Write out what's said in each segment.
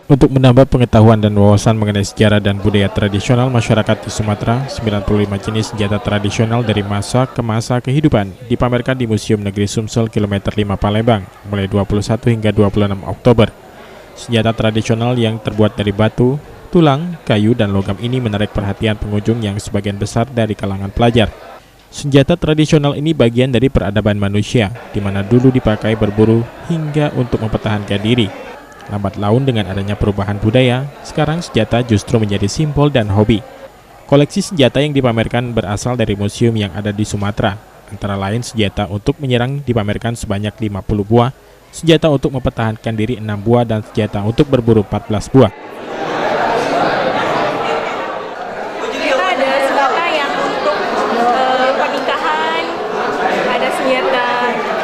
Untuk menambah pengetahuan dan wawasan mengenai sejarah dan budaya tradisional masyarakat di Sumatera, 95 jenis senjata tradisional dari masa ke masa kehidupan dipamerkan di Museum Negeri Sumsel Kilometer 5 Palembang mulai 21 hingga 26 Oktober. Senjata tradisional yang terbuat dari batu, tulang, kayu, dan logam ini menarik perhatian pengunjung yang sebagian besar dari kalangan pelajar. Senjata tradisional ini bagian dari peradaban manusia, di mana dulu dipakai berburu hingga untuk mempertahankan diri. Lambat laun dengan adanya perubahan budaya, sekarang senjata justru menjadi simbol dan hobi. Koleksi senjata yang dipamerkan berasal dari museum yang ada di Sumatera. Antara lain senjata untuk menyerang dipamerkan sebanyak 50 buah, senjata untuk mempertahankan diri 6 buah, dan senjata untuk berburu 14 buah. Kita ada senjata yang untuk pernikahan, ada senjata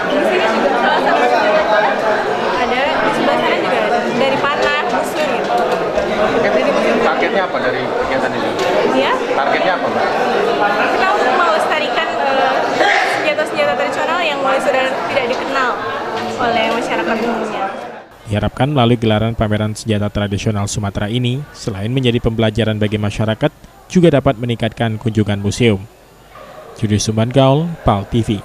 di sini juga salah satu senjata ada, di sebelah sana juga ada, dari panah, busur gitu. Targetnya apa dari kegiatan ini? Ya? Targetnya apa, Mbak? Kita untuk melestarikan senjata-senjata tradisional yang mulai sudah tidak dikenal oleh masyarakat umumnya. Diharapkan melalui gelaran pameran senjata tradisional Sumatera ini, selain menjadi pembelajaran bagi masyarakat, juga dapat meningkatkan kunjungan museum. Judi Sumban Gaul, PAL TV.